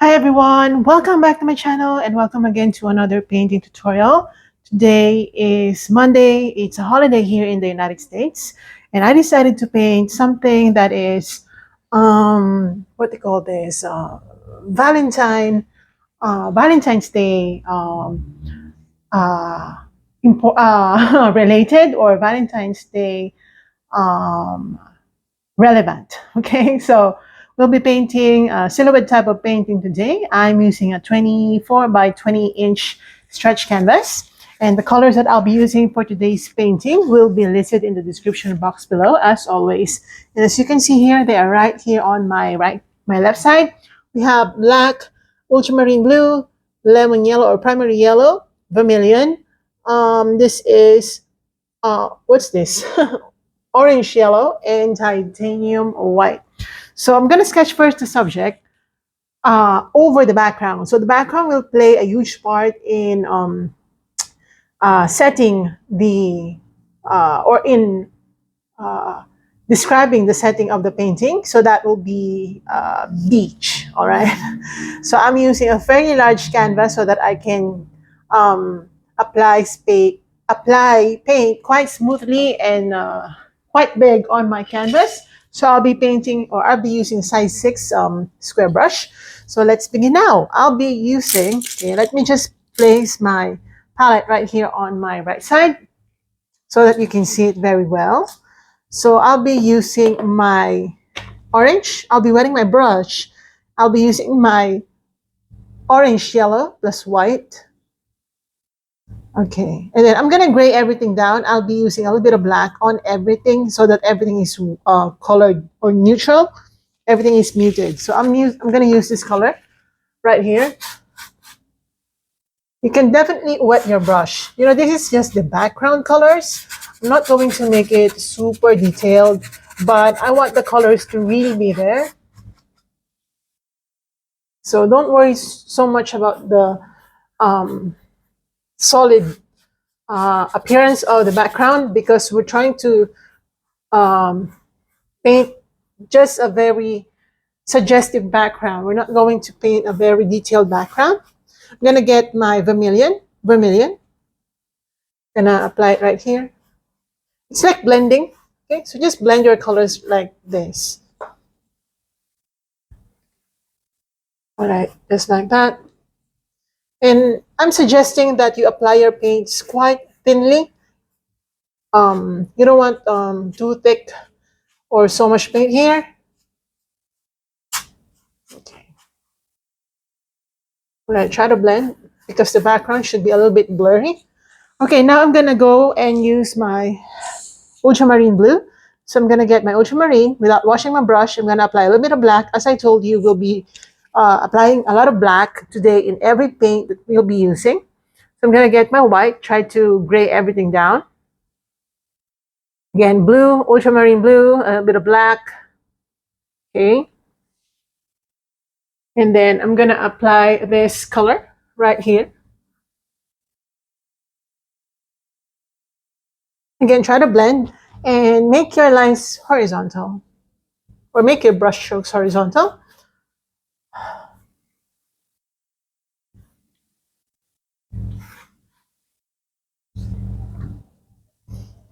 Hi everyone, welcome back to my channel and welcome again to another painting tutorial. Today is Monday, it's a holiday here in the United States, and I decided to paint something that is, what they call this, Valentine, Valentine's Day uh, related, or Valentine's Day um, relevant. Okay, so we'll be painting a silhouette type of painting today. I'm using a 24 by 20-inch stretch canvas, and the colors that I'll be using for today's painting will be listed in the description box below, as always. And as you can see here, they are right here on my my left side. We have black, ultramarine blue, lemon yellow or primary yellow, vermilion. This is what's this? Orange yellow, and titanium white. So I'm going to sketch first the subject over the background. So the background will play a huge part in setting the or in uh, describing the setting of the painting. So that will be beach. All right. So I'm using a fairly large canvas so that I can apply paint quite smoothly and quite big on my canvas. So I'll be painting, or I'll be using size 6 square brush. So let's begin now. I'll be using, okay, let me just place my palette right here on my right side so that you can see it very well. So I'll be using my orange. I'll be wetting my brush. I'll be using my orange yellow plus white. Okay, and then I'm gonna gray everything down. I'll be using a little bit of black on everything so that everything is colored or neutral. Everything is muted. So I'm gonna use this color right here. You can definitely wet your brush. You know, this is just the background colors. I'm not going to make it super detailed, but I want the colors to really be there. So don't worry so much about the solid appearance of the background, because we're trying to paint just a very suggestive background. We're not going to paint a very detailed background. I'm going to get my vermilion. Gonna apply it right here. It's like blending. Okay, so just blend your colors like this. All right, just like that. And I'm suggesting that you apply your paints quite thinly. You don't want too thick or so much paint here. Okay. All right, try to blend because the background should be a little bit blurry. Okay, now I'm gonna go and use my ultramarine blue. So I'm gonna get my ultramarine without washing my brush. I'm gonna apply a little bit of black. As I told you, we'll be applying a lot of black today in every paint that we'll be using. So I'm gonna get my white, try to gray everything down. Again, blue, ultramarine blue, a bit of black. Okay. And then I'm gonna apply this color right here. Again, try to blend and make your lines horizontal, or make your brush strokes horizontal.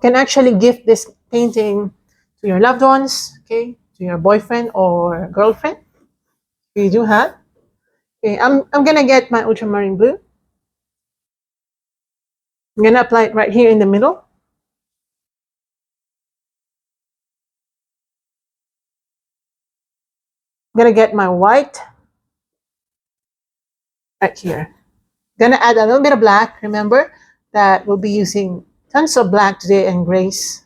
You can actually gift this painting to your loved ones, okay, to your boyfriend or girlfriend, if you do have. Okay, I'm gonna get my ultramarine blue. I'm gonna apply it right here in the middle. I'm gonna get my white right here. Gonna add a little bit of black. Remember that we'll be using tons of black today and grays.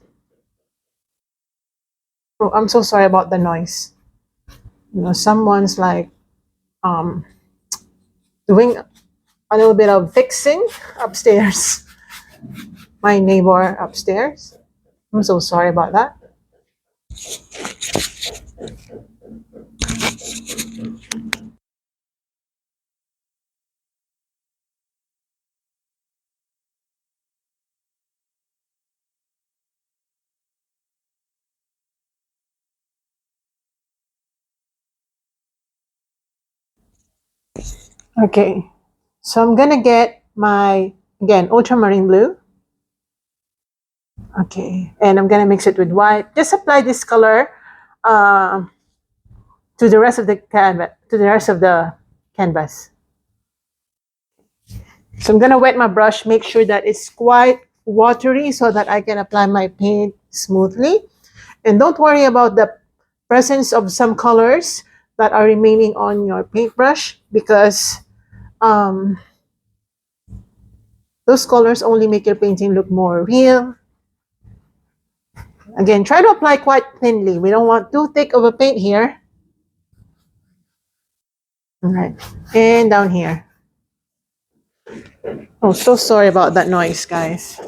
Oh, I'm so sorry about the noise. You know, someone's like doing a little bit of fixing upstairs. My neighbor upstairs. I'm so sorry about that. Okay, so I'm gonna get my, again, ultramarine blue. Okay, and I'm gonna mix it with white. Just apply this color uh, to the rest of the canvas, to the rest of the canvas. So I'm gonna wet my brush, make sure that it's quite watery so that I can apply my paint smoothly. And don't worry about the presence of some colors that are remaining on your paintbrush, because um, those colors only make your painting look more real. Again, try to apply quite thinly. We don't want too thick of a paint here. All right, and down here. Oh, so sorry about that noise, guys.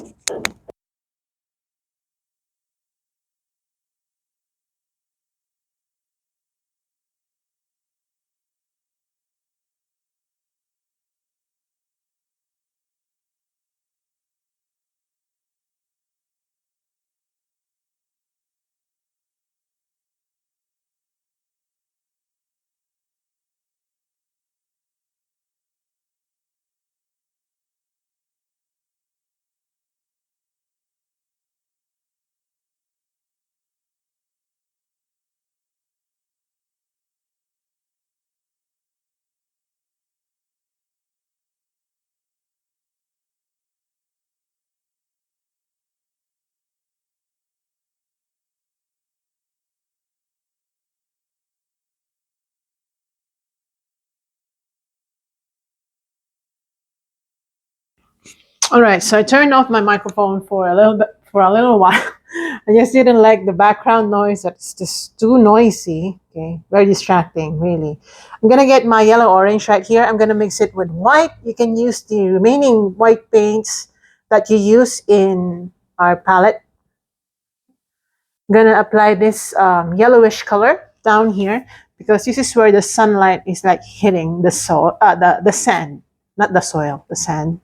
All right, so I turned off my microphone for a little bit, for a little while. I just didn't like the background noise. That's just too noisy. Okay, very distracting, really. I'm gonna get my yellow orange right here. I'm gonna mix it with white. You can use the remaining white paints that you use in our palette. I'm gonna apply this yellowish color down here, because this is where the sunlight is like hitting the soil, the sand, not the soil, the sand,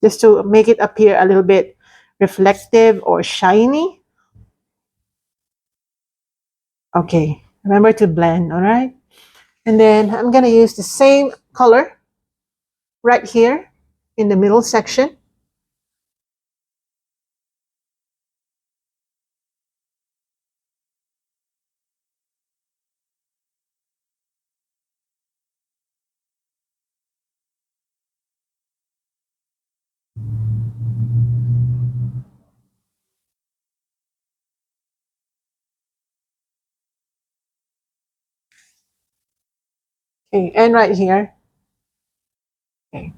just to make it appear a little bit reflective or shiny. Okay, remember to blend, all right? And then I'm gonna use the same color right here in the middle section. Okay, and right here. Okay.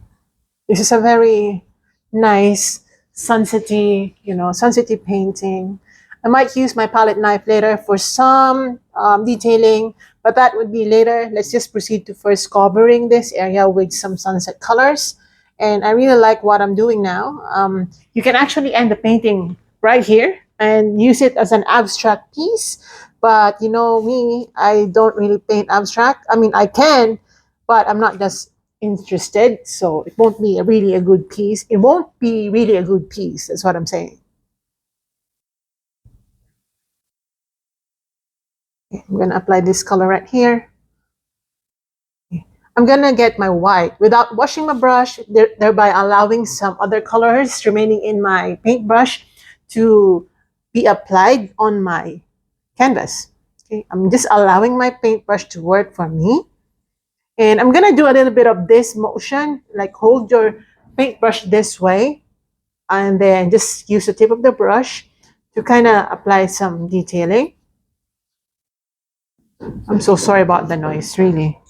This is a very nice sunsetty, sunsetty painting. I might use my palette knife later for some detailing, but that would be later. Let's just proceed to first covering this area with some sunset colors. And I really like what I'm doing now. You can actually end the painting right here and use it as an abstract piece. But you know me, I don't really paint abstract. I mean, I can, but I'm not just interested, so it won't be really a good piece. It won't be really a good piece. That's what I'm saying. Okay, I'm gonna apply this color right here. Okay. I'm gonna get my white without washing my brush, thereby allowing some other colors remaining in my paintbrush to be applied on my canvas. Okay, I'm just allowing my paintbrush to work for me. And I'm gonna do a little bit of this motion, like hold your paintbrush this way, and then just use the tip of the brush to kind of apply some detailing. I'm so sorry about the noise, really.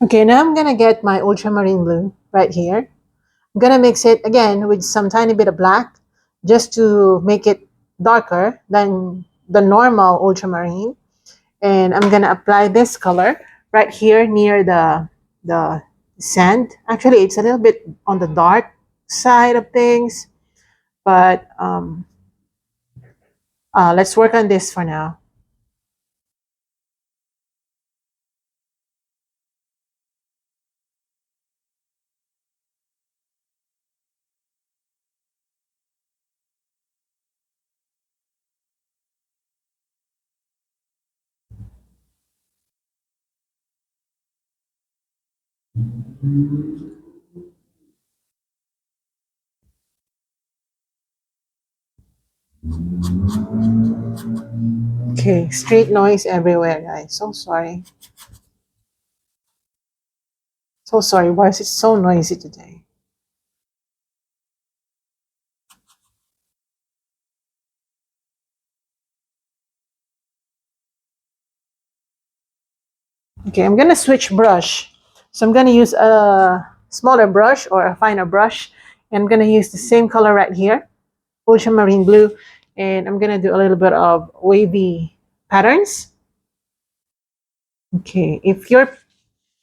Okay, now I'm gonna get my ultramarine blue right here. I'm gonna mix it again with some tiny bit of black just to make it darker than the normal ultramarine. And I'm gonna apply this color right here near the sand. Actually, it's a little bit on the dark side of things, but let's work on this for now. Okay, street noise everywhere, guys. So sorry. So sorry. Why is it so noisy today? Okay, I'm gonna switch brush. So I'm gonna use a smaller brush or a finer brush. And I'm gonna use the same color right here, ultramarine blue. And I'm gonna do a little bit of wavy patterns. Okay, if your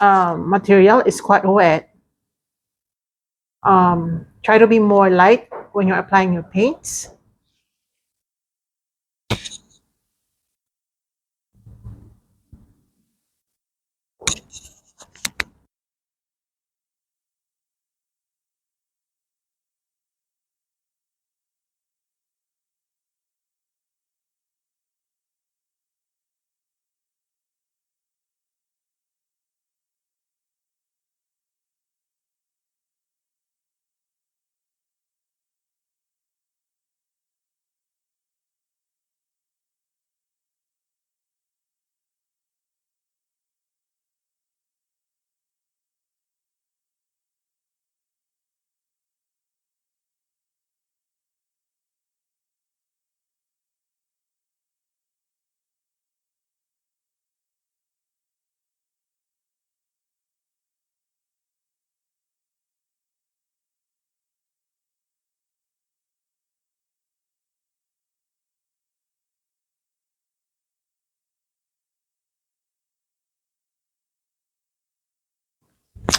material is quite wet, try to be more light when you're applying your paints.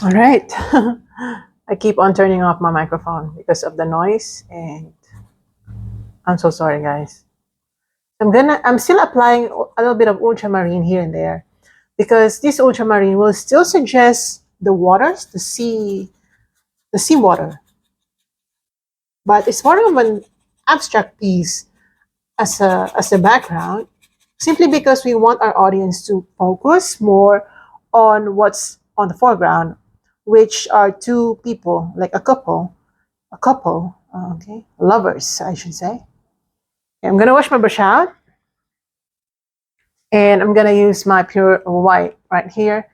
All right. I keep on turning off my microphone because of the noise, and I'm so sorry, guys. I'm still applying a little bit of ultramarine here and there because this ultramarine will still suggest the waters, the sea water, but it's more of an abstract piece as a background, simply because we want our audience to focus more on what's on the foreground, which are two people, like a couple, okay, lovers, I should say. Okay, I'm gonna wash my brush out, and I'm gonna use my pure white right here.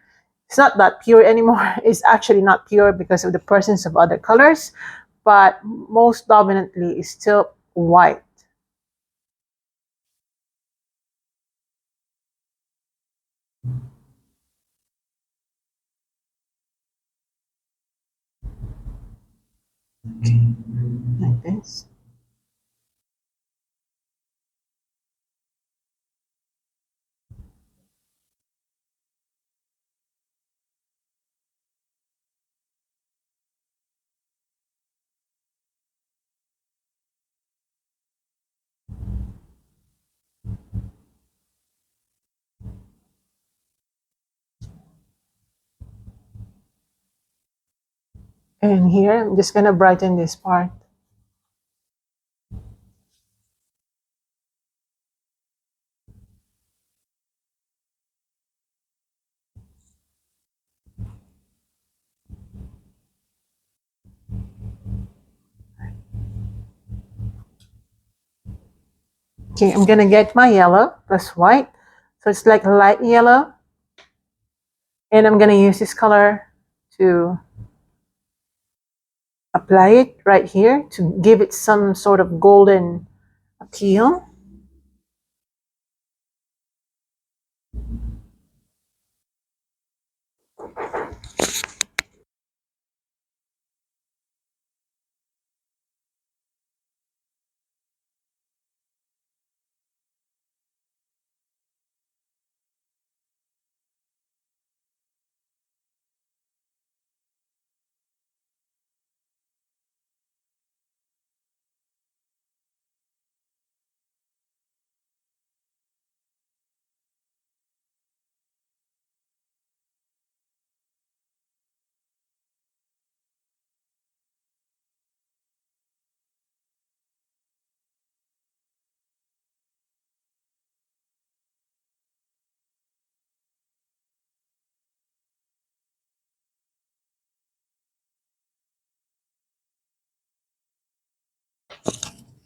It's not that pure anymore. It's actually not pure because of the presence of other colors, but most dominantly is still white. Okay, like this. And here, I'm just gonna brighten this part. Okay, I'm gonna get my yellow plus white. So it's like light yellow. And I'm gonna use this color to apply it right here to give it some sort of golden appeal.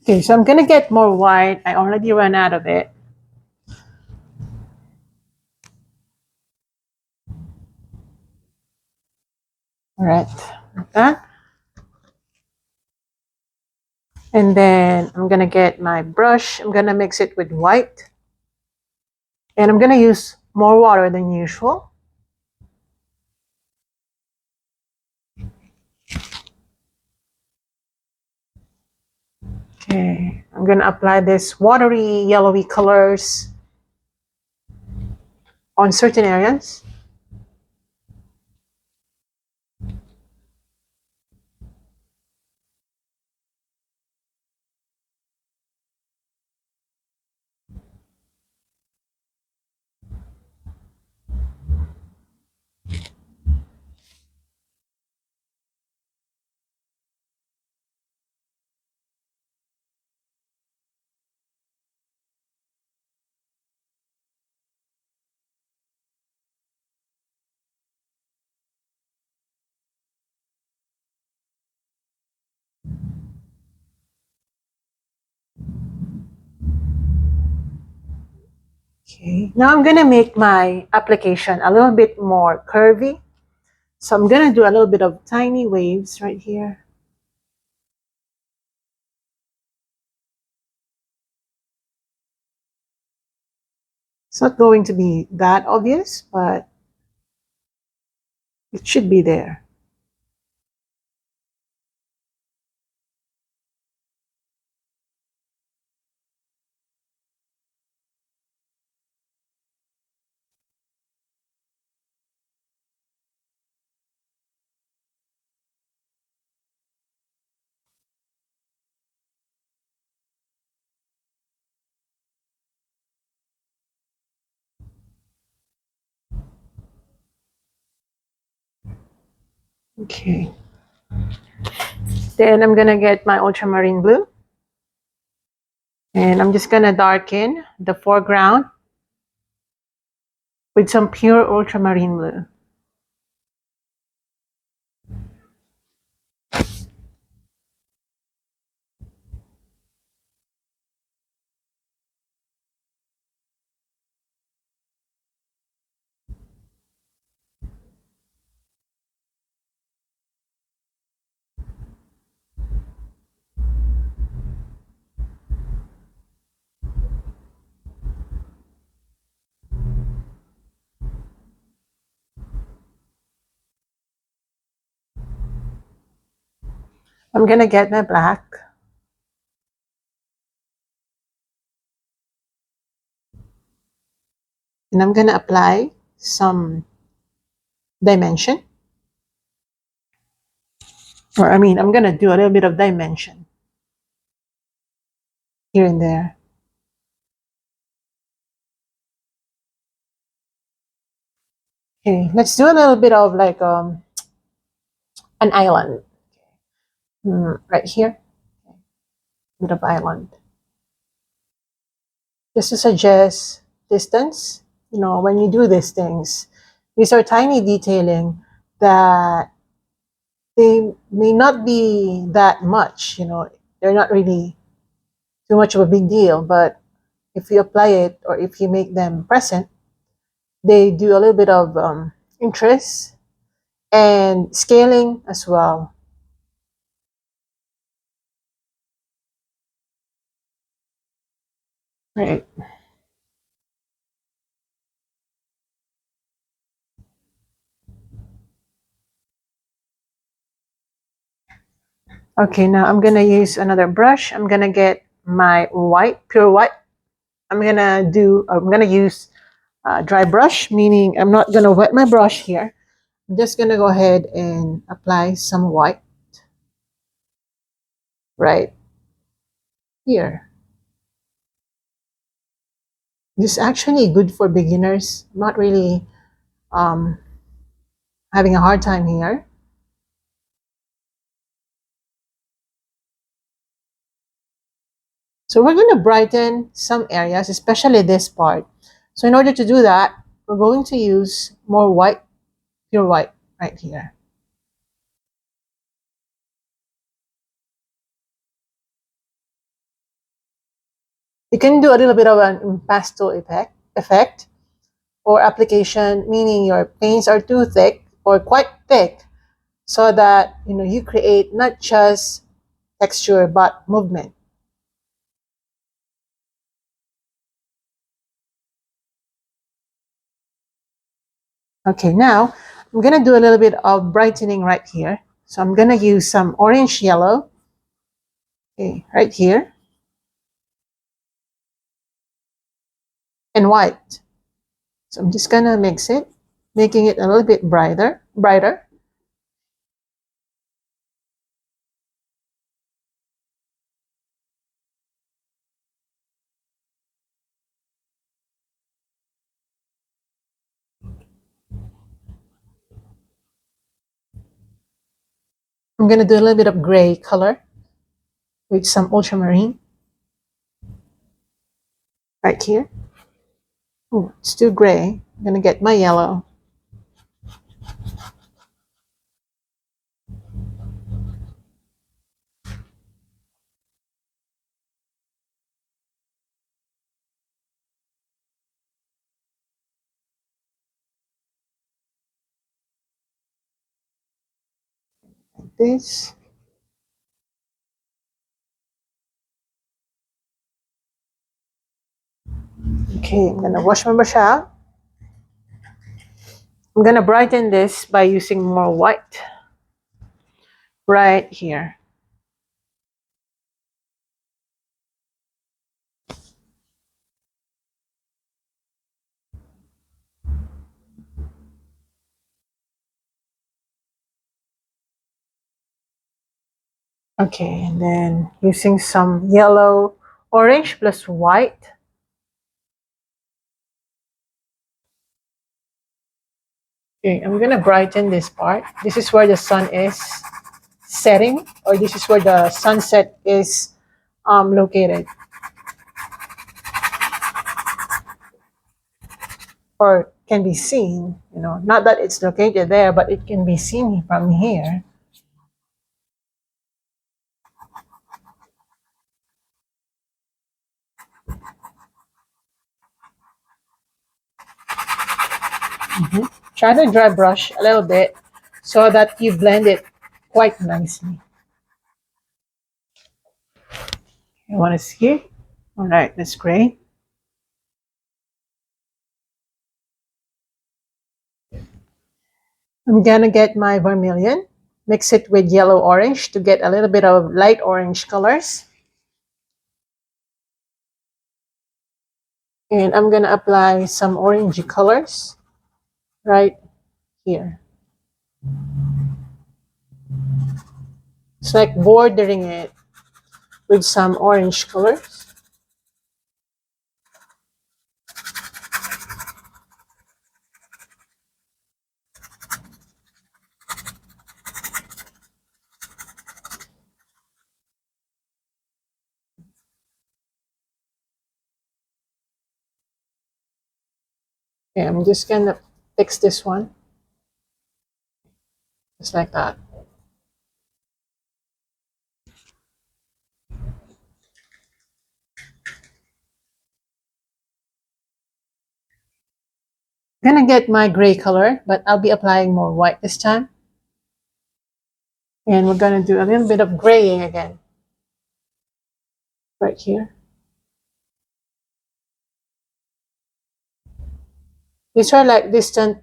Okay, so I'm gonna get more white. I already ran out of it. All right, like that. And then I'm gonna get my brush. I'm gonna mix it with white. And I'm gonna use more water than usual. Okay, I'm gonna apply this watery, yellowy colors on certain areas. Okay, now I'm gonna make my application a little bit more curvy. So I'm gonna do a little bit of tiny waves right here. It's not going to be that obvious, but it should be there. Okay. Then I'm gonna get my ultramarine blue. And I'm just gonna darken the foreground with some pure ultramarine blue. I'm gonna get my black. And I'm gonna apply some dimension. Or I'm gonna do a little bit of dimension here and there. Okay, let's do a little bit of like an island. Right here, bit of island. Just to suggest distance, when you do these things, these are tiny detailing that they may not be that much, they're not really too much of a big deal, but if you apply it or if you make them present, they do a little bit of interest and scaling as well. Right. Okay, now I'm gonna use another brush. I'm gonna get my white, pure white. I'm gonna use dry brush, meaning I'm not gonna wet my brush here. I'm just gonna go ahead and apply some white right here. This is actually good for beginners. I'm not really um, having a hard time here. So we're going to brighten some areas, especially this part. So in order to do that, we're going to use more white, pure white right here. You can do a little bit of an impasto effect or application, meaning your paints are too thick or quite thick, so that you create not just texture but movement. Okay, now I'm gonna do a little bit of brightening right here. So I'm gonna use some orange yellow, okay, right here, and white. So I'm just gonna mix it, making it a little bit brighter. I'm gonna do a little bit of gray color with some ultramarine right here. Oh, it's too gray. I'm gonna get my yellow. Like this. Okay, I'm gonna wash my brush out. I'm gonna brighten this by using more white right here. Okay, and then using some yellow, orange plus white. Okay, I'm gonna brighten this part. This is where the sun is setting, or this is where the sunset is located, or can be seen. Not that it's located there, but it can be seen from here. Try to dry brush a little bit so that you blend it quite nicely. You want to see? All right, that's great. I'm gonna get my vermilion, mix it with yellow orange to get a little bit of light orange colors. And I'm gonna apply some orangey colors right here. It's like bordering it with some orange colors. Okay, I'm just gonna fix this one. Just like that. I'm gonna get my gray color, but I'll be applying more white this time. And we're gonna do a little bit of graying again. Right here. These are like distant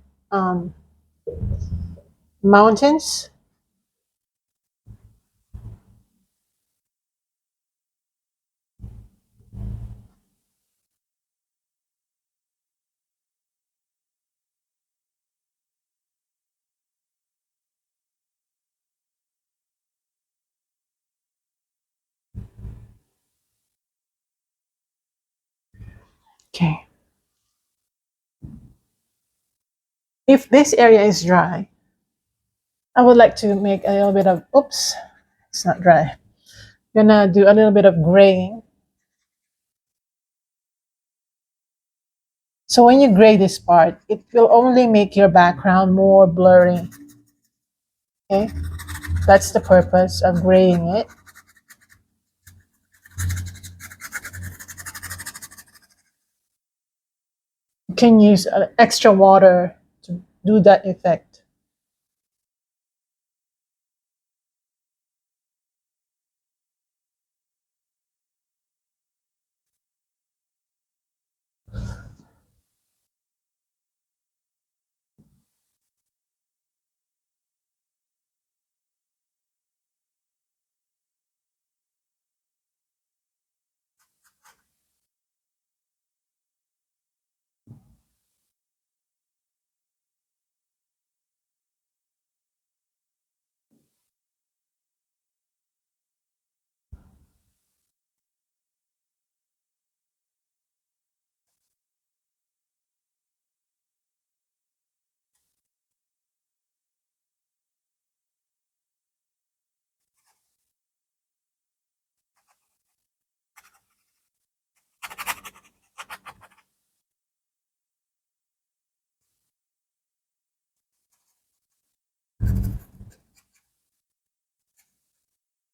mountains. Okay. If this area is dry, I would like to make a little bit of, oops, it's not dry. Gonna do a little bit of graying. So when you gray this part, it will only make your background more blurry. Okay, that's the purpose of graying it. You can use extra water to do that effect.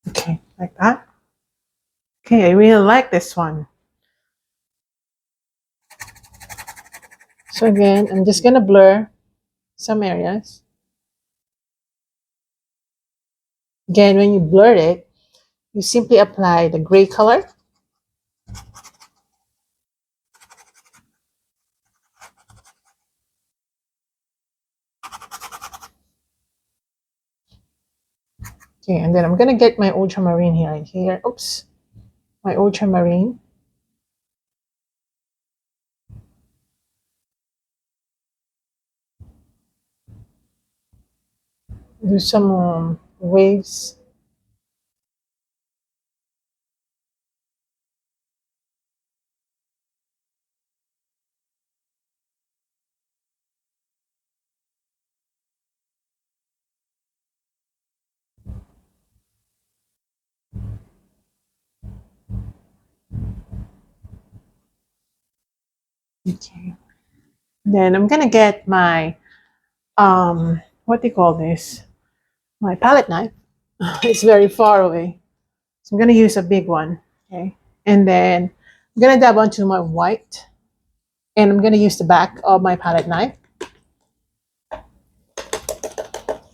Okay, like that. Okay, I really like this one. So again, I'm just gonna blur some areas. Again, when you blur it, you simply apply the gray color. Okay, and then I'm gonna get my ultramarine here. Oops, my ultramarine. Do some waves. Okay. Then I'm gonna get my what do you call this? My palette knife. It's very far away, so I'm gonna use a big one. Okay, and then I'm gonna dab onto my white, and I'm gonna use the back of my palette knife,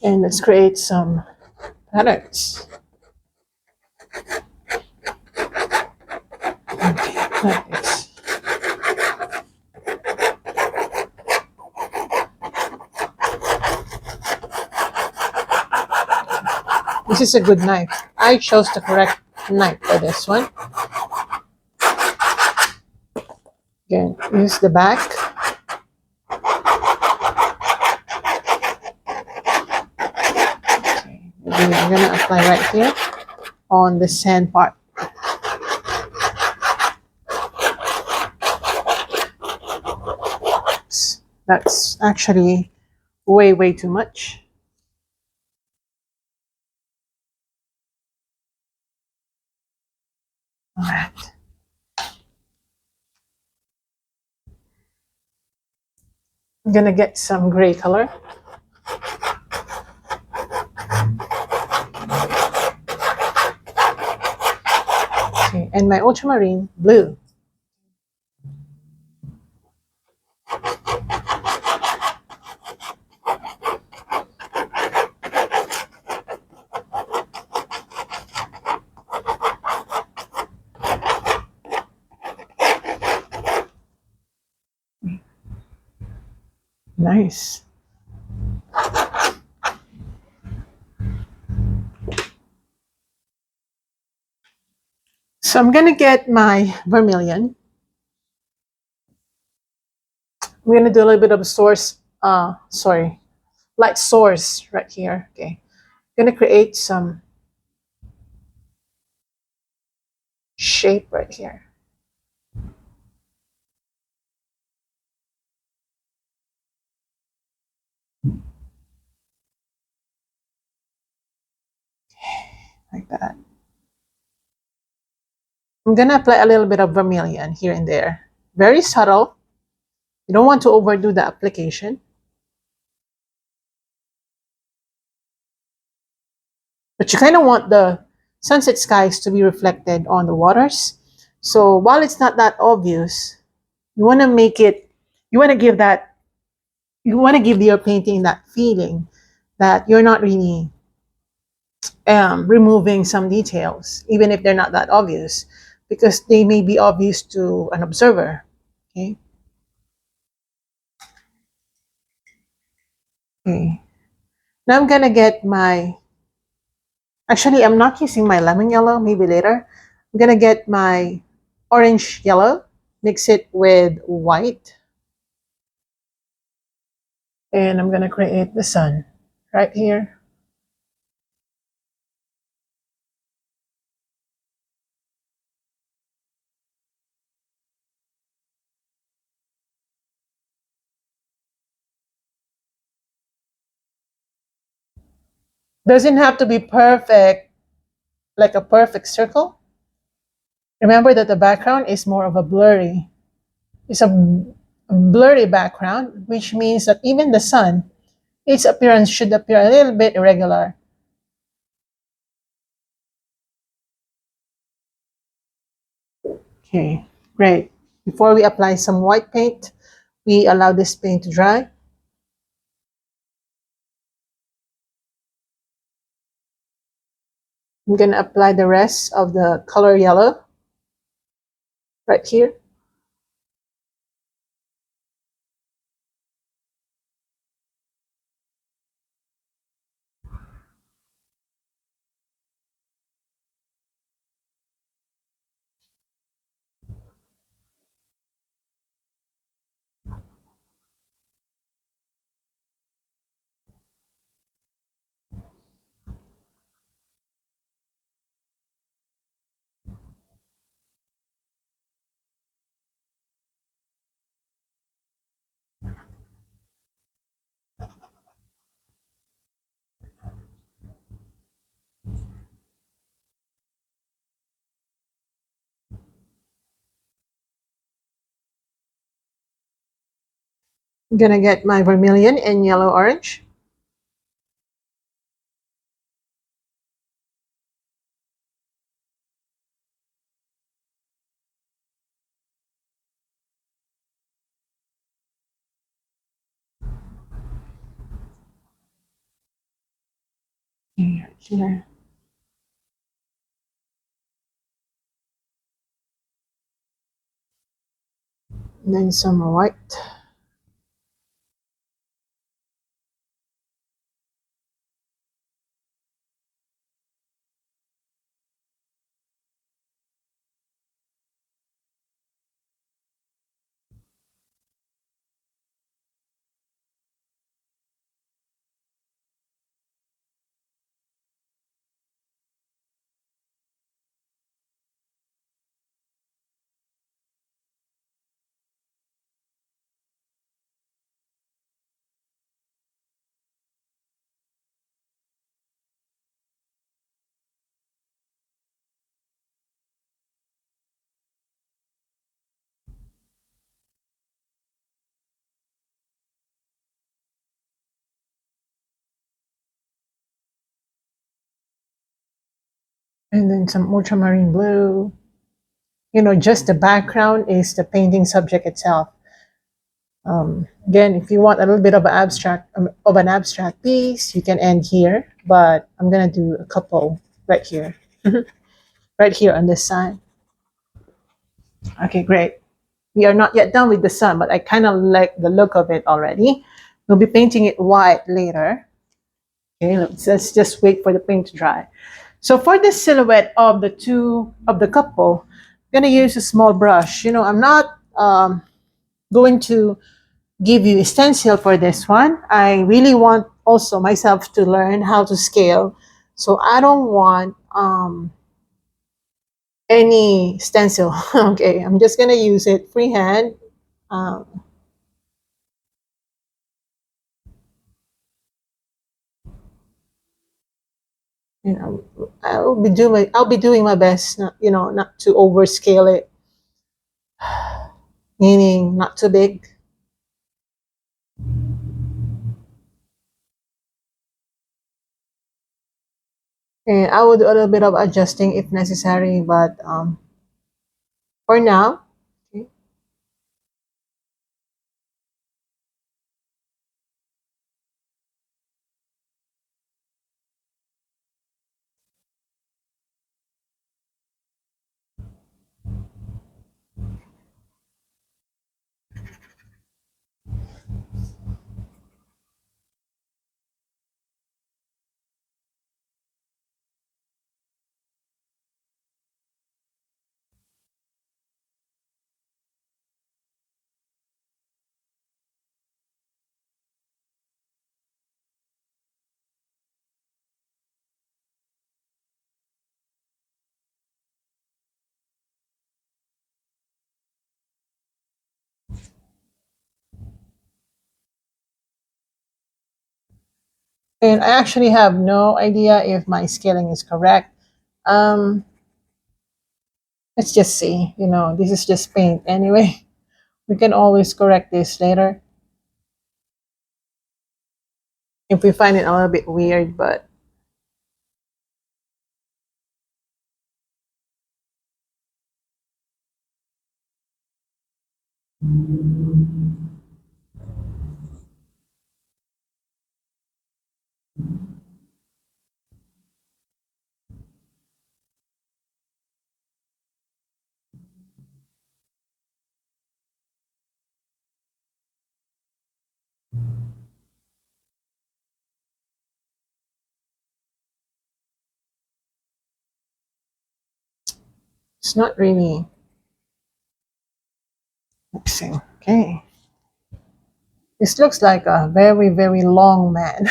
and let's create some patterns. Okay, like this. This is a good knife. I chose the correct knife for this one. Again, use the back. Okay, and I'm gonna apply right here on the sand part. Oops, that's actually way too much. All right. I'm gonna get some gray color. Okay, and my ultramarine blue. Nice. So I'm gonna get my vermilion. I'm gonna do a little bit of a source, light source right here. Okay, I'm gonna create some shape right here. Like that. I'm gonna apply a little bit of vermilion here and there. Very subtle. You don't want to overdo the application. But you kind of want the sunset skies to be reflected on the waters. So while it's not that obvious, you want to you want to give that, you want to give your painting that feeling that you're not really removing some details, even if they're not that obvious, because they may be obvious to an observer. Okay. Okay. Now I'm gonna get my, actually I'm not using my lemon yellow, maybe later. I'm gonna get my orange yellow, mix it with white, and I'm gonna create the sun right here. Doesn't have to be perfect, like a perfect circle. Remember that the background is more of a blurry. It's a blurry background, which means that even the sun, its appearance should appear a little bit irregular. Okay, great. Before we apply some white paint, we allow this paint to dry. I'm gonna apply the rest of the color yellow right here. I'm gonna get my vermilion and yellow orange. Here. And then some white. And then some ultramarine blue. Just the background is the painting subject itself. Again, if you want a little bit of an abstract piece, you can end here. But I'm gonna do a couple right here, right here on this side. Okay, great. We are not yet done with the sun, but I kind of like the look of it already. We'll be painting it white later. Okay, let's just wait for the paint to dry. So for the silhouette of the couple, I'm gonna use a small brush. I'm not going to give you a stencil for this one. I really want also myself to learn how to scale. So I don't want any stencil. Okay, I'm just gonna use it freehand. Um, I'll be doing my best, not to overscale it, meaning not too big. And I will do a little bit of adjusting if necessary, but for now, okay, And I actually have no idea if my scaling is correct. Um, let's just see. This is just paint anyway. We can always correct this later if we find it a little bit weird, but it's not really mixing. Okay. This looks like a very, very long man.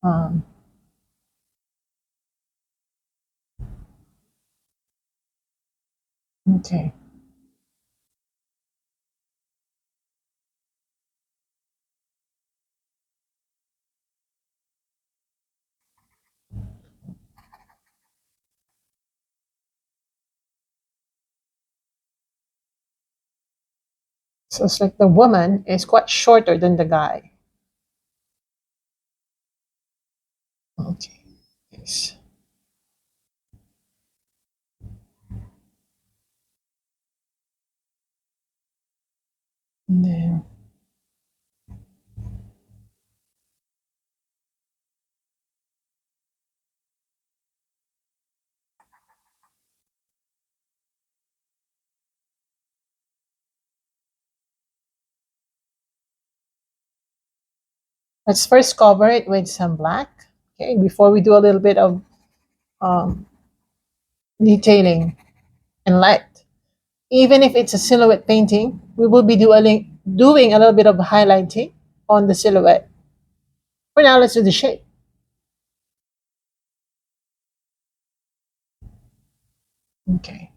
um, okay. So it's like the woman is quite shorter than the guy. Okay. Yes. And then let's first cover it with some black. Okay, before we do a little bit of um, detailing and light. Even if it's a silhouette painting, we will be doing a little bit of highlighting on the silhouette. For now, let's do the shape. Okay.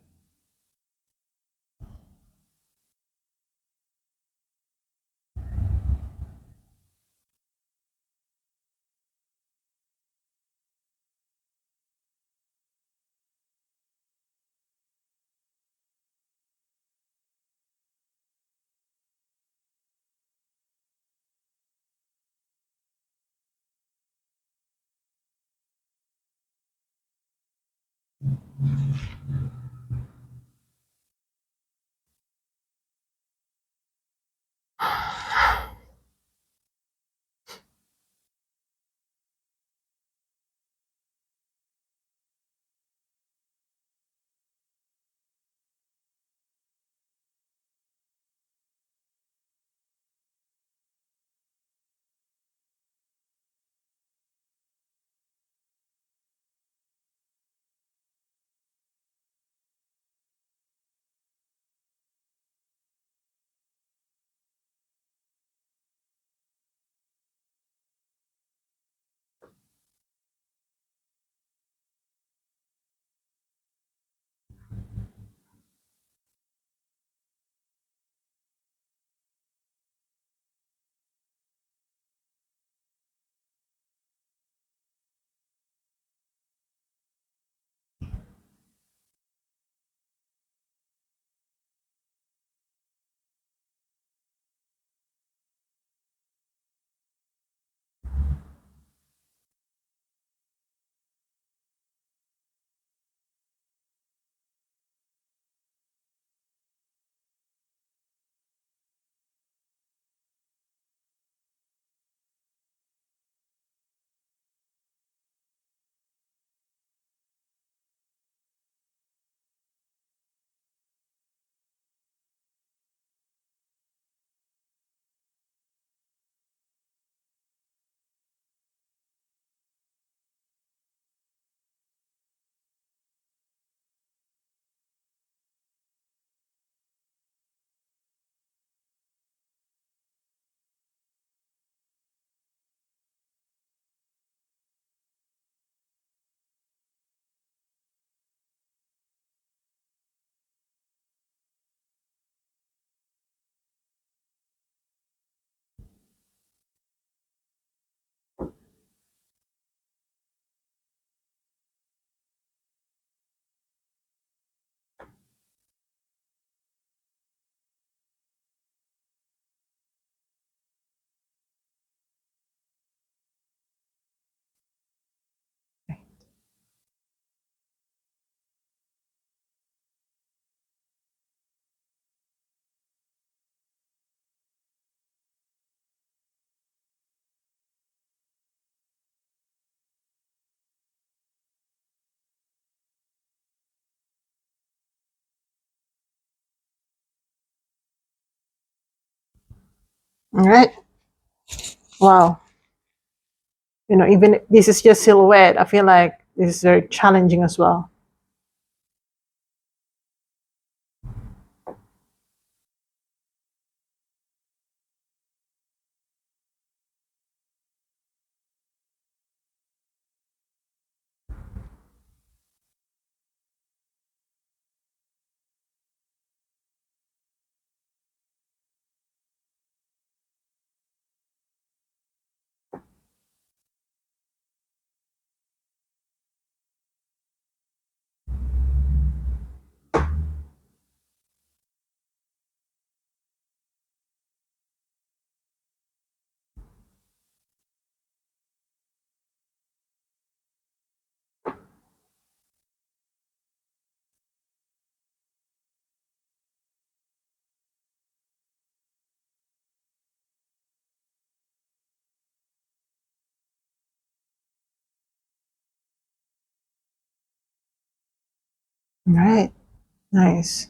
All right. Wow. Even if this is just silhouette, I feel like this is very challenging as well. All right. Nice.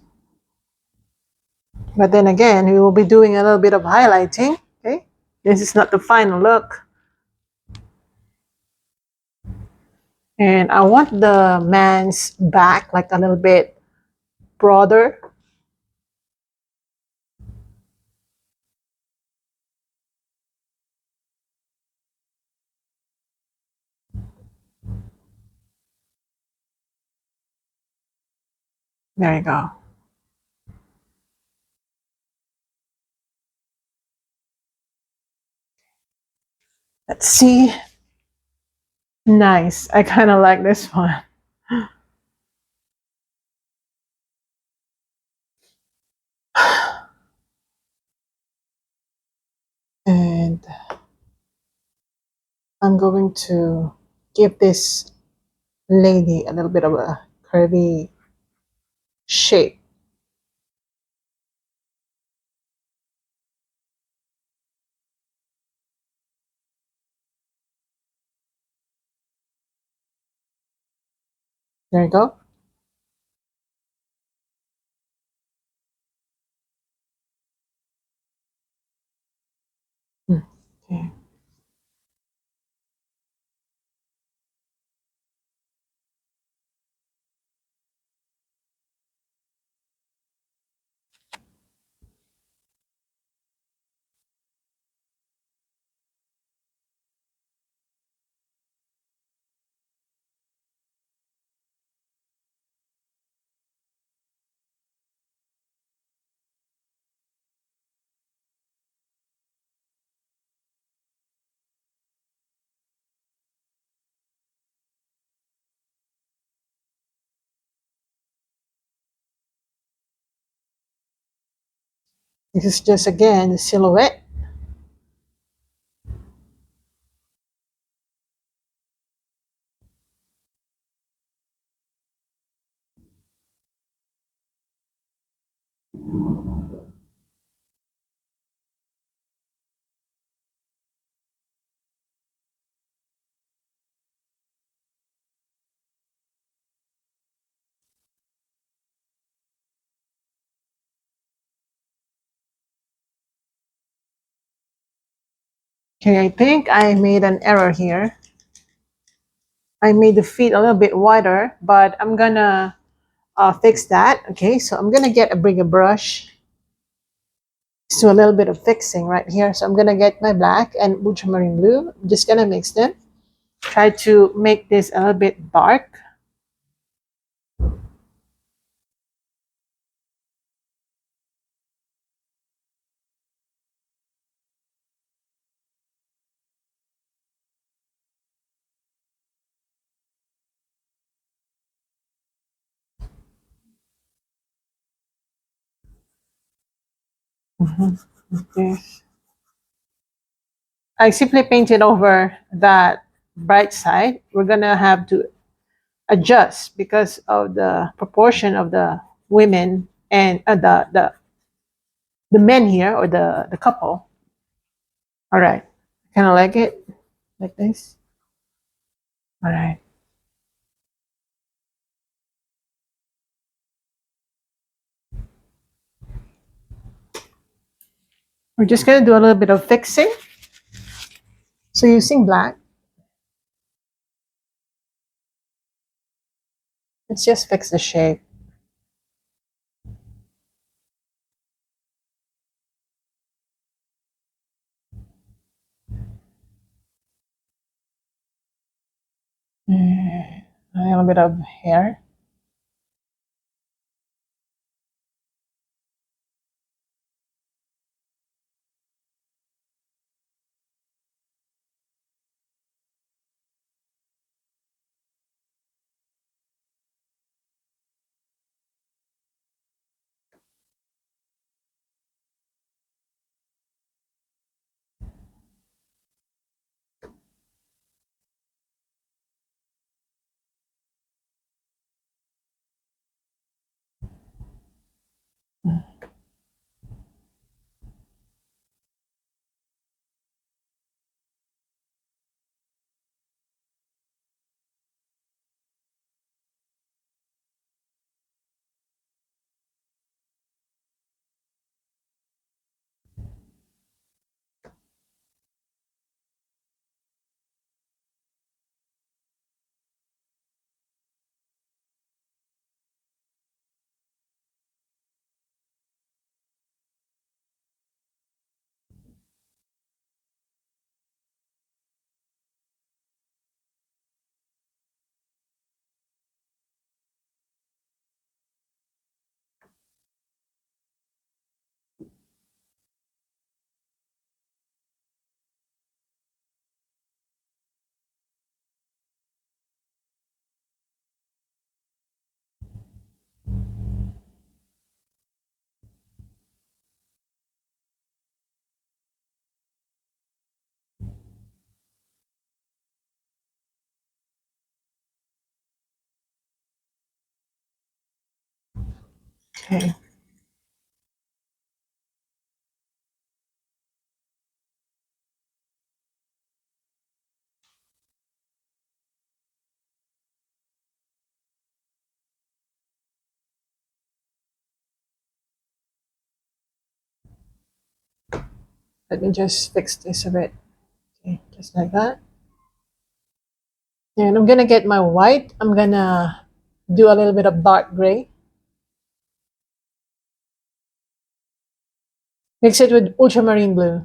But then again, we will be doing a little bit of highlighting. Okay. This is not the final look. And I want the man's back like a little bit broader. There you go. Let's see. Nice. I kind of like this one. And I'm going to give this lady a little bit of a curvy shape. There you go. Okay. This is just again the silhouette. Okay, I think I made an error here. I made the feet a little bit wider, but I'm gonna fix that. Okay, so I'm gonna bring a brush. Let's do a little bit of fixing right here. So I'm gonna get my black and ultramarine blue. I'm just gonna mix them. Try to make this a little bit dark. Okay. I simply painted over that bright side. We're gonna have to adjust because of the proportion of the women and the men here, or the couple. All right, kind of like it like this. All right. We're just going to do a little bit of fixing. So using black, let's just fix the shape. A little bit of hair. Okay. Let me just fix this a bit. Okay, just like that. And I'm gonna get my white. I'm gonna do a little bit of dark gray. Mix it with ultramarine blue.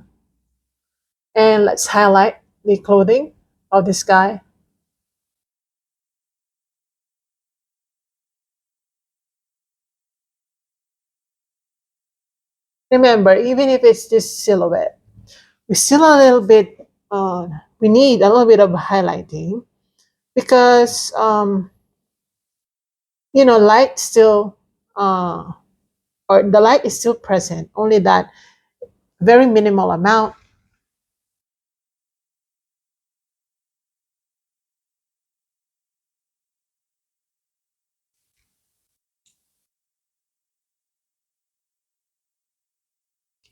And let's highlight the clothing of this guy. Remember, even if it's just silhouette, we still a little bit, we need a little bit of highlighting because, light still, or the light is still present, only that very minimal amount.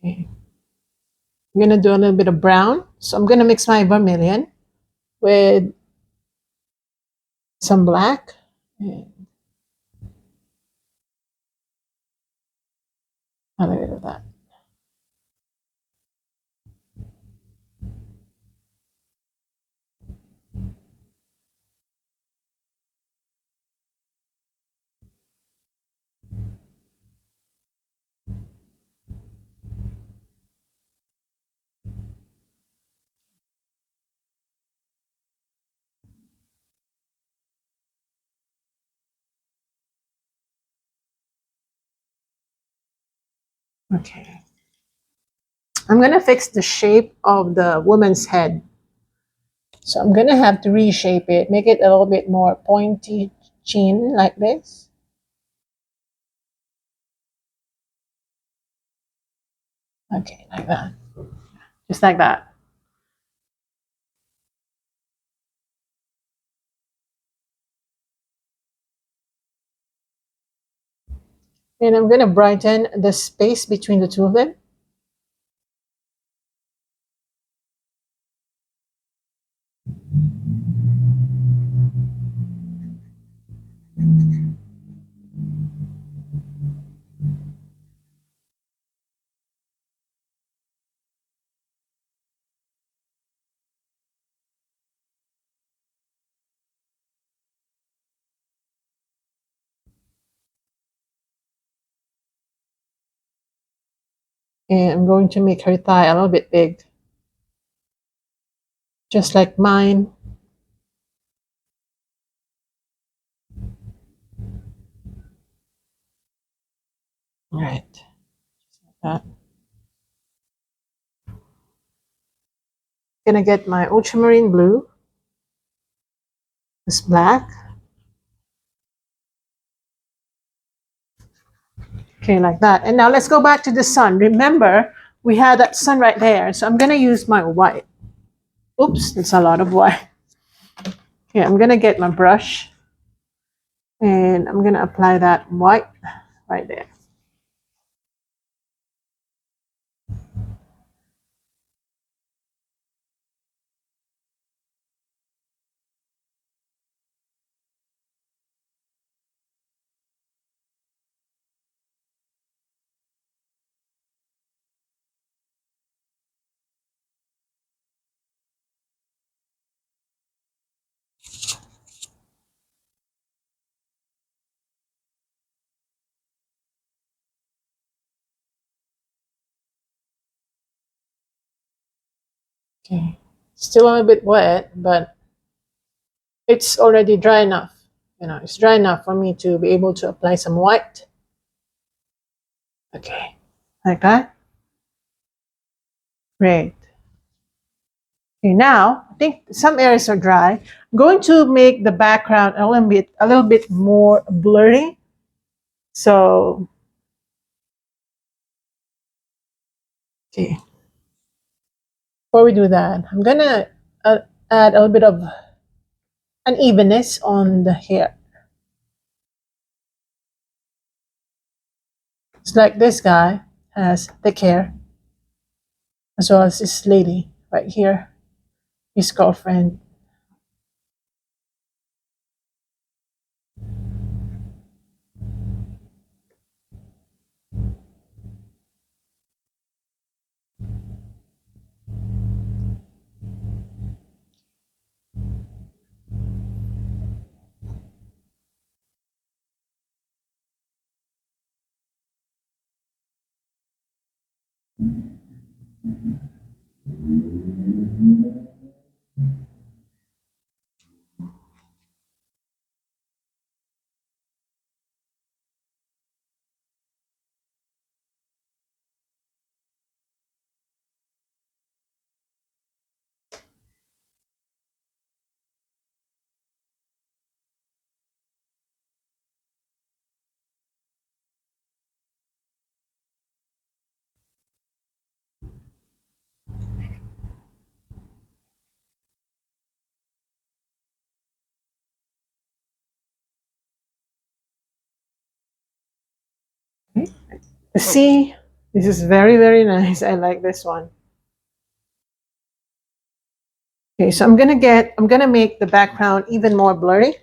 Okay. I'm going to do a little bit of brown. So I'm going to mix my vermilion with some black. And a little bit of that. Okay. I'm going to fix the shape of the woman's head. So I'm going to have to reshape it, make it a little bit more pointy chin like this. Okay, like that. Just like that. And I'm going to brighten the space between the two of them. And I'm going to make her thigh a little bit big, just like mine. All right, just like that. Gonna get my ultramarine blue, this black. Okay, like that. And now let's go back to the sun. Remember, we had that sun right there. So I'm gonna use my white. Oops, that's a lot of white. Okay, I'm gonna get my brush and I'm gonna apply that white right there. Okay, still a little bit wet, but it's already dry enough. You know, it's dry enough for me to be able to apply some white. Okay, like that. Great. Okay, now I think some areas are dry. I'm going to make the background a little bit more blurry. So, okay. Before we do that, I'm gonna add a little bit of unevenness on the hair. It's like this guy has thick hair, as well as this lady right here, his girlfriend. See, this is very, very nice. I like this one. Okay, so I'm gonna make the background even more blurry.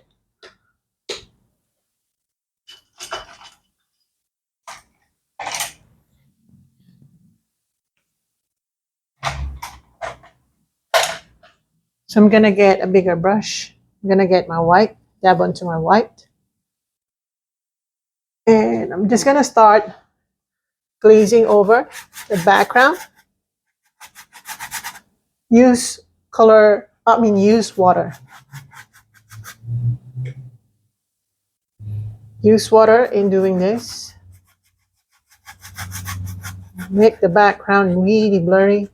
So I'm gonna get a bigger brush. I'm gonna get my white, dab onto my white. And I'm just gonna start glazing over the background. Use use water. Use water in doing this. Make the background really blurry.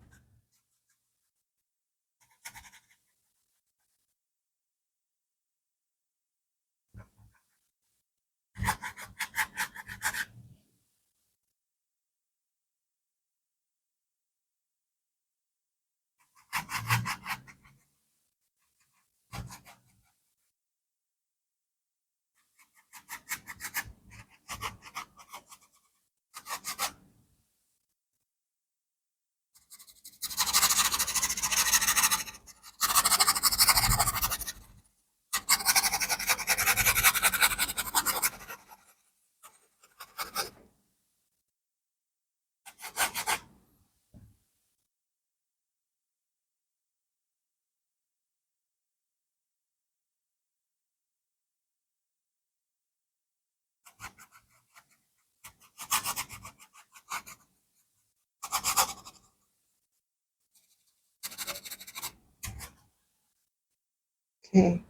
Okay.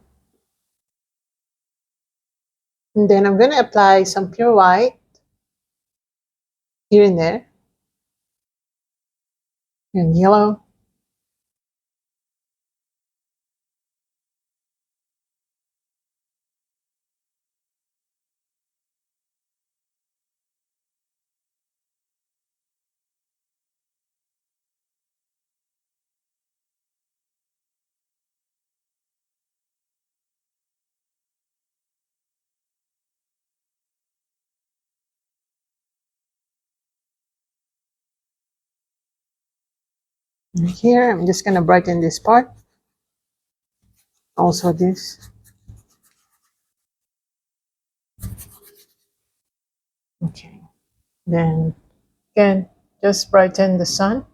And then I'm going to apply some pure white here and there, and yellow. And here, I'm just going to brighten this part. Also this. Okay. Then again, just brighten the sun.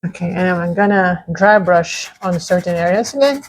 Okay, and I'm gonna dry brush on certain areas again.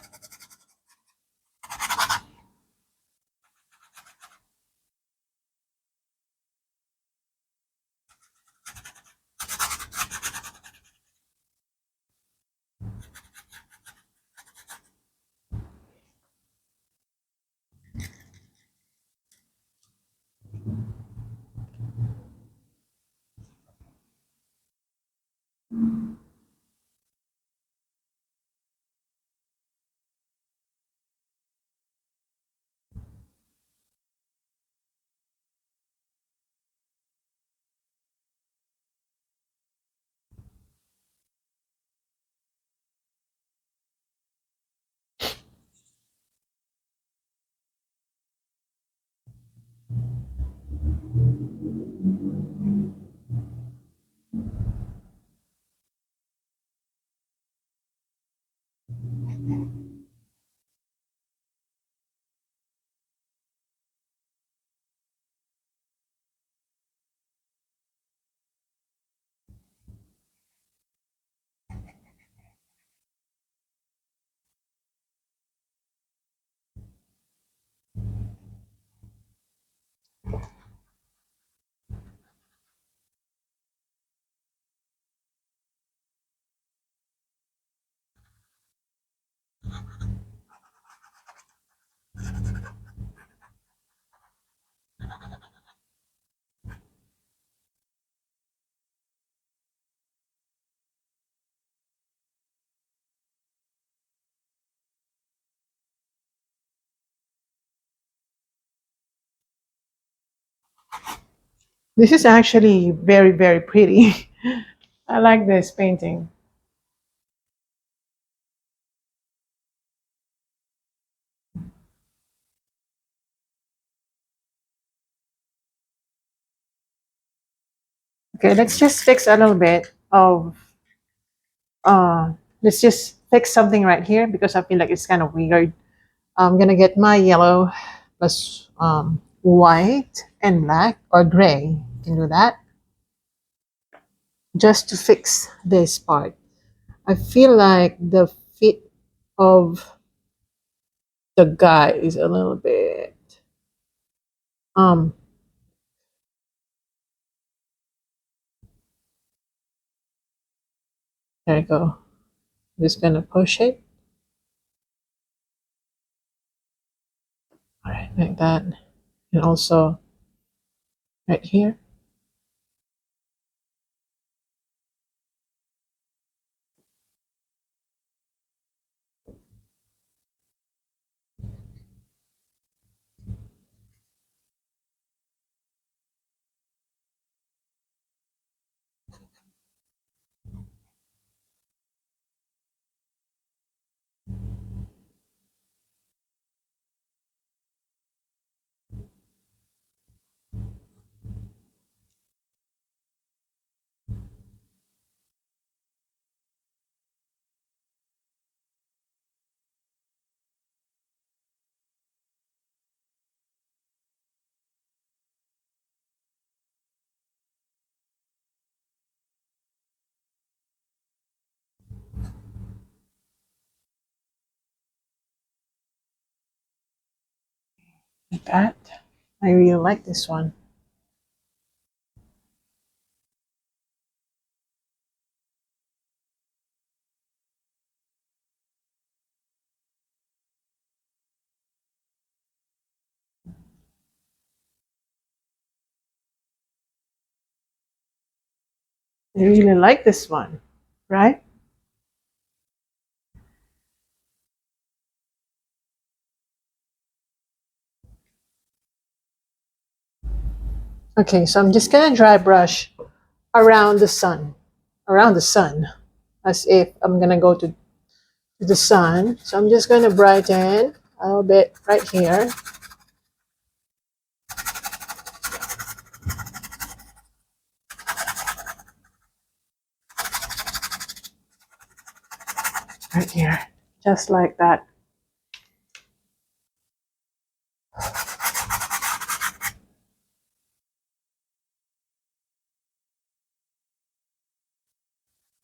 This is actually very, very pretty. I like this painting. Okay, let's just fix a little bit of, let's just fix something right here because I feel like it's kind of weird. I'm gonna get my yellow plus white and black or gray. You can do that just to fix this part. I feel like the fit of the guy is a little bit um there you go. I'm just gonna push it. All right, like that. And also right here. Like that. I really like this one. I really like this one, right? Okay, so I'm just gonna dry brush around the sun, as if I'm gonna go to the sun. So I'm just gonna brighten a little bit right here. Right here, just like that.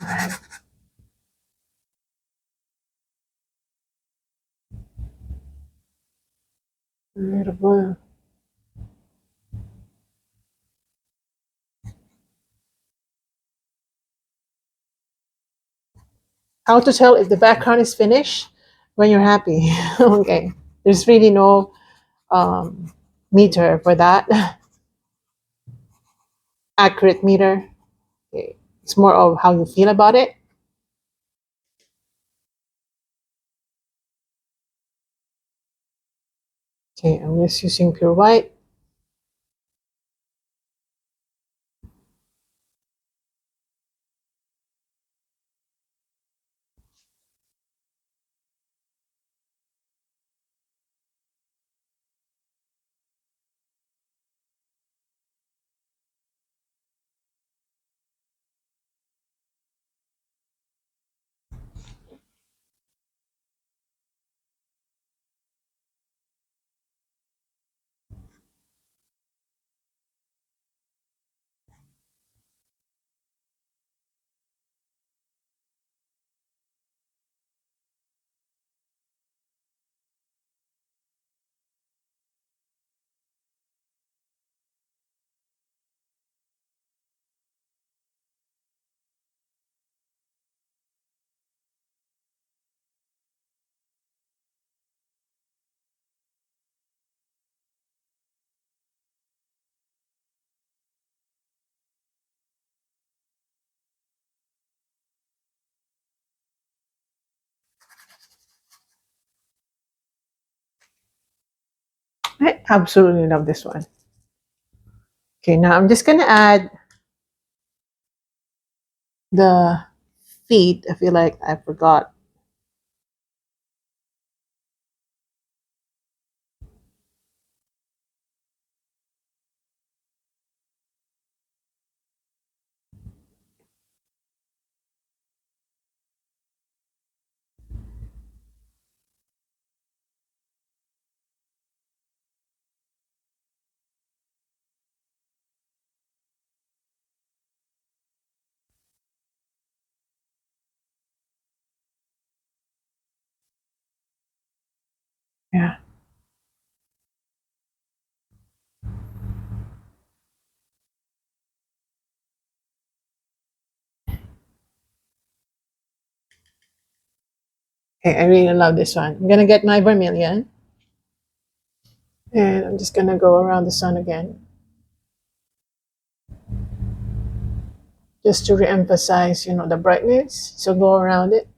Right. Beautiful. How to tell if the background is finished? When you're happy. Okay, there's really no um, meter for that. Accurate meter. Okay. It's more of how you feel about it. Okay, I'm just using pure white. I absolutely love this one. Okay, now I'm just gonna add the feet. I feel like I forgot. Yeah. Okay, I really love this one. I'm gonna get my vermilion, and I'm just gonna go around the sun again, just to re-emphasize, the brightness. So go around it.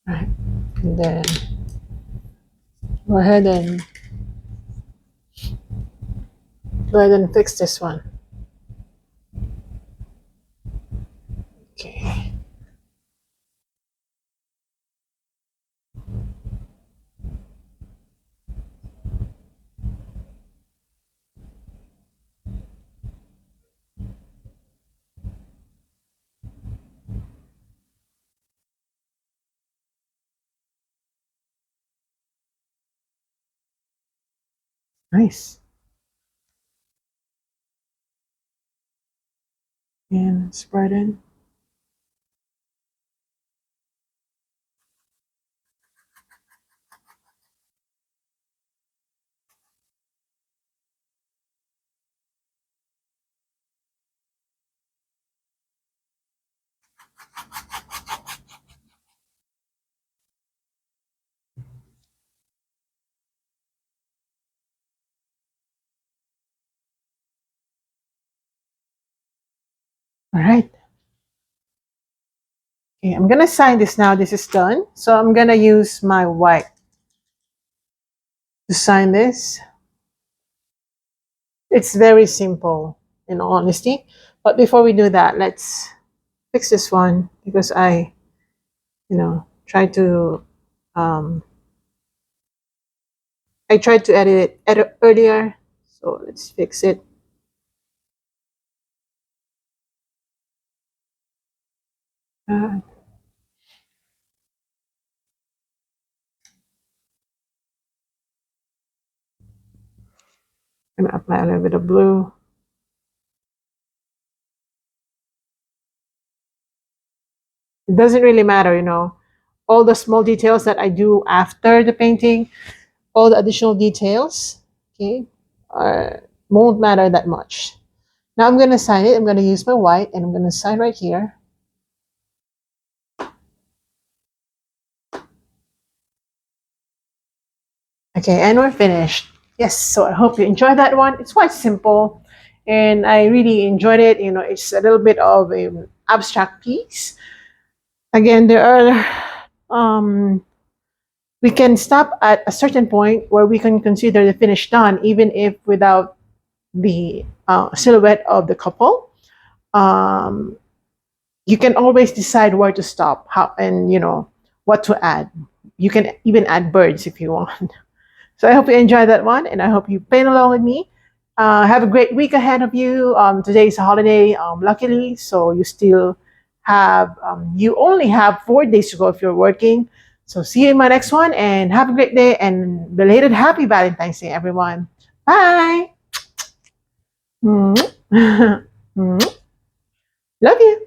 Right. And then go ahead and fix this one. Okay. Nice. And spread it. All right. Okay, I'm gonna sign this now. This is done. So I'm gonna use my white to sign this. It's very simple, in all honesty. But before we do that, let's fix this one because tried to um, I tried to edit earlier. So let's fix it. Uh, I'm gonna apply a little bit of blue. It doesn't really matter, all the small details that I do after the painting, all the additional details, okay, won't matter that much. Now I'm gonna sign it. I'm gonna use my white and I'm gonna sign right here. Okay, and we're finished. Yes, so I hope you enjoyed that one. It's quite simple and I really enjoyed it. It's a little bit of an abstract piece. Again, there are we can stop at a certain point where we can consider the finish done, even if without the silhouette of the couple. Um, you can always decide where to stop, how, and what to add. You can even add birds if you want. So I hope you enjoyed that one, and I hope you paint along with me. Have a great week ahead of you. Today is a holiday, luckily, so you only have 4 days to go if you're working. So see you in my next one, and have a great day, and belated happy Valentine's Day, everyone. Bye. Love you.